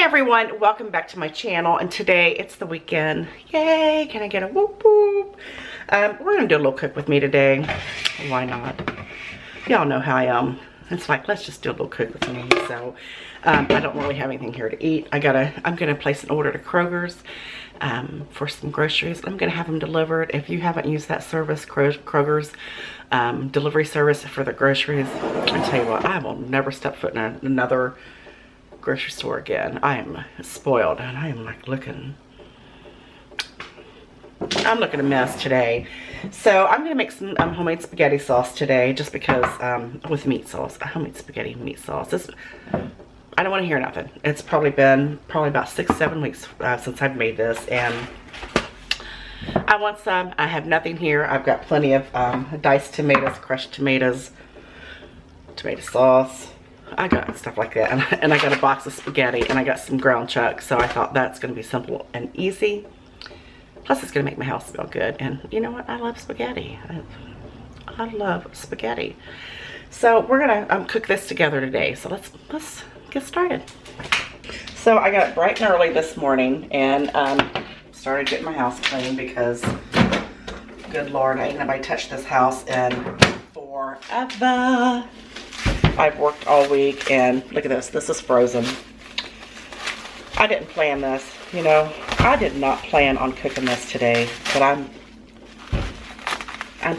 everyone, welcome back to my channel, and today it's the weekend. Yay, can I get a whoop whoop? We're gonna do a little cook with me today. Why not? Y'all know how I am. It's like, let's just do a little cook with me. So I don't really have anything here to eat. I'm gonna place an order to Kroger's for some groceries. I'm gonna have them delivered. If you haven't used that service, Kroger's delivery service for the groceries, I tell you what, I will never step foot in another grocery store again. I am spoiled, and I am like I'm looking a mess today. So I'm gonna make some homemade spaghetti sauce today, just because with meat sauce, homemade spaghetti meat sauce. I don't want to hear nothing. It's probably been about 6-7 weeks since I've made this, and I want some. I have nothing here. I've got plenty of diced tomatoes, crushed tomatoes, tomato sauce. I got stuff like that, and I got a box of spaghetti, and I got some ground chuck, so I thought that's going to be simple and easy. Plus, it's going to make my house smell good, and you know what? I love spaghetti. I love spaghetti. So we're going to cook this together today, so let's get started. So I got up bright and early this morning, and started getting my house clean, because good Lord, ain't nobody touched this house in forever. I've worked all week, and look at this. This is frozen. I didn't plan this, you know. I did not plan on cooking this today, but I'm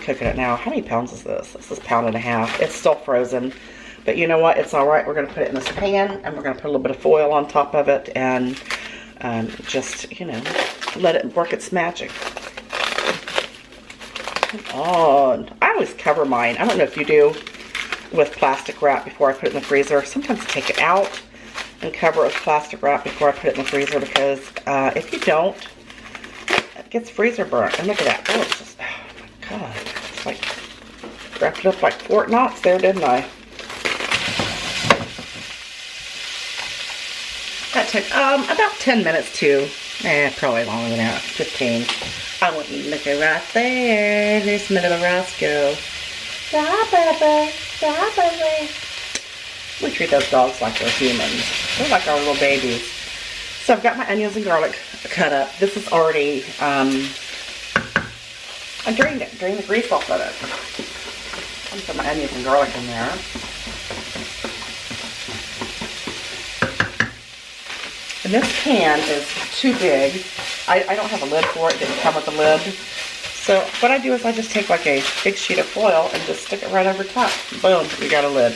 cooking it now. How many pounds is this? This is 1.5 pounds. It's still frozen, but you know what? It's all right. We're going to put it in this pan, and we're going to put a little bit of foil on top of it, and just, you know, let it work its magic. Come on. I always cover mine. I don't know if you do, with plastic wrap before I put it in the freezer. Sometimes I take it out and cover it with plastic wrap before I put it in the freezer, because if you don't, it gets freezer burnt. And look at that. Oh, it's just, oh my God. It's like, wrapped it up like Fort Knox there, didn't I? That took about 10 minutes too. Probably longer than that, 15. I want you to look at right there. There's my little Roscoe. Bye, Bubba. Bye, Bubba. We treat those dogs like they're humans. They're like our little babies. So I've got my onions and garlic cut up. This is already, I drained it, drained the grease off of it. I'm gonna put my onions and garlic in there. And this pan is too big. I don't have a lid for it. It didn't come with a lid. So what I do is I just take like a big sheet of foil and just stick it right over top. Boom, we got a lid.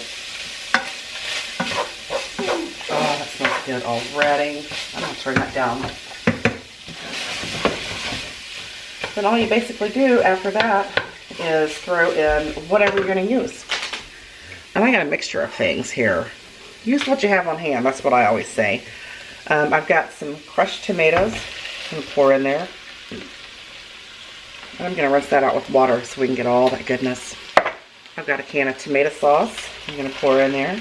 Oh, that smells good already. I'm gonna turn that down. Then all you basically do after that is throw in whatever you're gonna use. And I got a mixture of things here. Use what you have on hand, that's what I always say. I've got some crushed tomatoes. I'm gonna pour in there. I'm going to rinse that out with water so we can get all that goodness. I've got a can of tomato sauce I'm going to pour in there.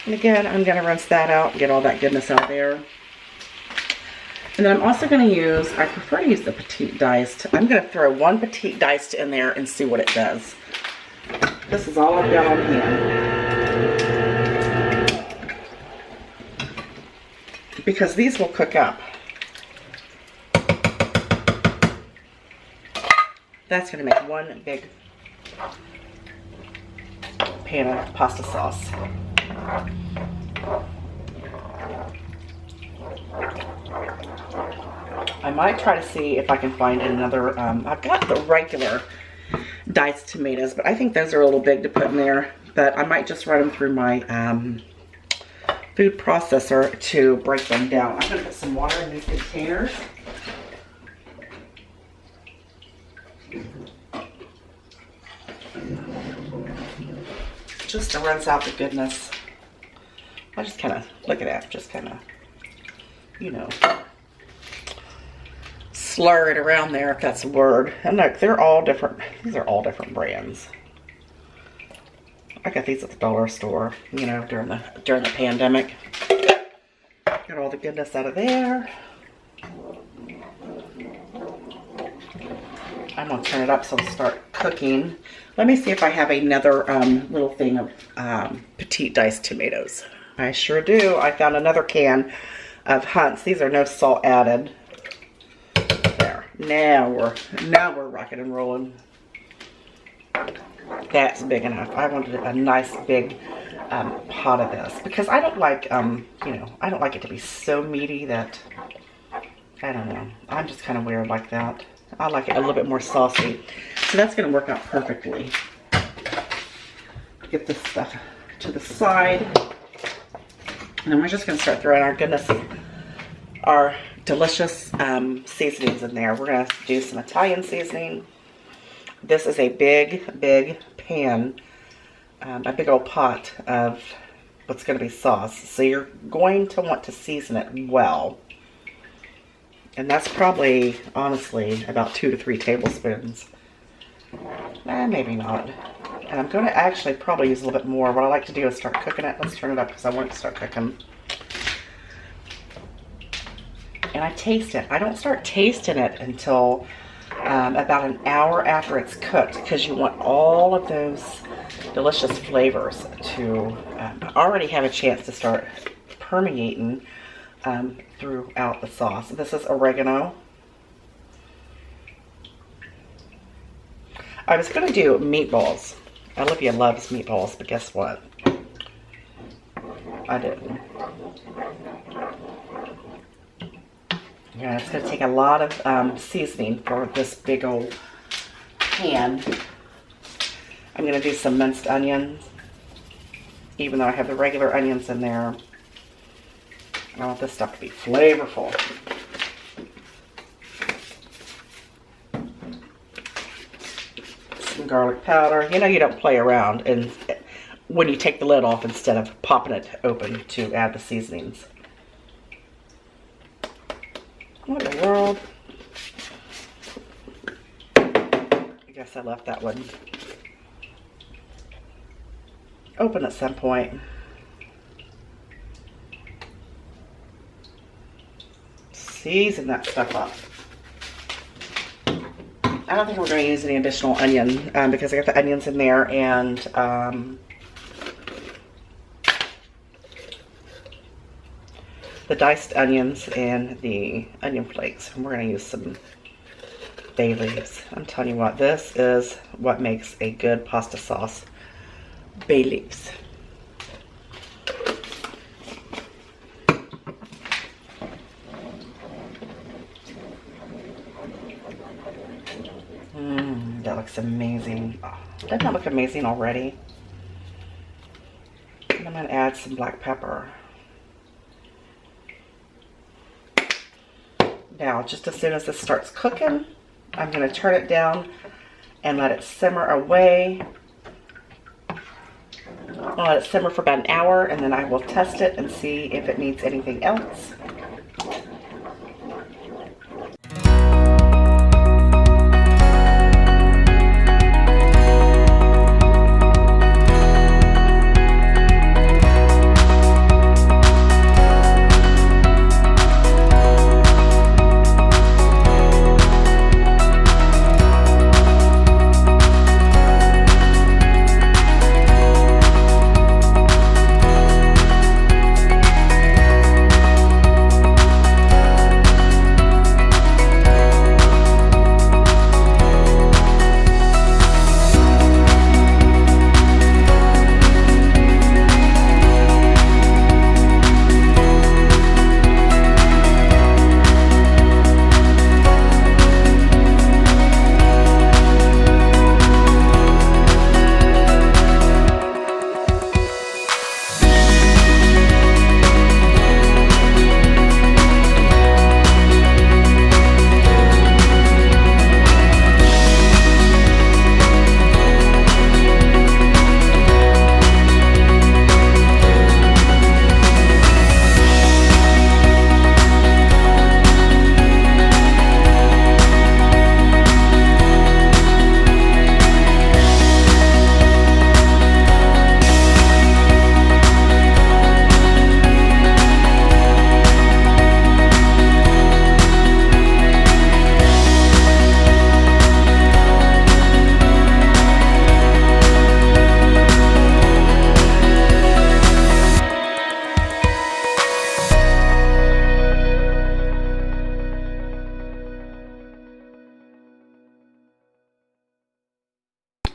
And again, I'm going to rinse that out and get all that goodness out there. And then I'm also going to use, I prefer to use the petite diced. I'm going to throw one petite diced in there and see what it does. This is all I've got on hand. Because these will cook up. That's going to make one big pan of pasta sauce. I might try to see if I can find another, I've got the regular diced tomatoes, but I think those are a little big to put in there. But I might just run them through my food processor to break them down. I'm going to put some water in these containers. Just to rinse out the goodness. I just kind of, look at that, just kind of, you know, slur it around there, if that's a word. And look, they're all different, these are all different brands. I got these at the dollar store, you know, during the pandemic. Got all the goodness out of there. I'm gonna turn it up so it'll start cooking. Let me see if I have another little thing of petite diced tomatoes. I sure do. I found another can of Hunt's. These are no salt added. There. Now we're rocking and rolling. That's big enough. I wanted a nice big pot of this because I don't like you know, I don't like it to be so meaty that, I don't know. I'm just kind of weird like that. I like it a little bit more saucy. So that's going to work out perfectly. Get this stuff to the side. And then we're just going to start throwing our goodness, our delicious seasonings in there. We're going to do some Italian seasoning. This is a big pan, a big old pot of what's going to be sauce. So you're going to want to season it well. And that's probably, honestly, about 2 to 3 tablespoons. Maybe not. And I'm going to actually probably use a little bit more. What I like to do is start cooking it. Let's turn it up because I want it to start cooking. And I taste it. I don't start tasting it until about an hour after it's cooked because you want all of those delicious flavors to already have a chance to start permeating throughout the sauce. This is oregano. I was going to do meatballs. Olivia loves meatballs, but guess what? I didn't. Yeah, it's going to take a lot of seasoning for this big old pan. I'm going to do some minced onions, even though I have the regular onions in there. I want this stuff to be flavorful. Some garlic powder. You know you don't play around and when you take the lid off instead of popping it open to add the seasonings. What in the world? I guess I left that one open at some point. Season that stuff up. I don't think we're going to use any additional onion because I got the onions in there and the diced onions and the onion flakes. And we're going to use some bay leaves. I'm telling you what, this is what makes a good pasta sauce. Bay leaves. That looks amazing. Oh, doesn't that look amazing already? And I'm going to add some black pepper. Now, just as soon as this starts cooking, I'm going to turn it down and let it simmer away. I'll let it simmer for about an hour, and then I will test it and see if it needs anything else.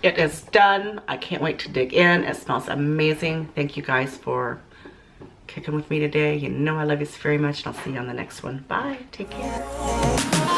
it is done. I can't wait to dig in. It smells amazing. Thank you guys for kicking with me today. You know I love you very much, and I'll see you on the next one. Bye. Take care.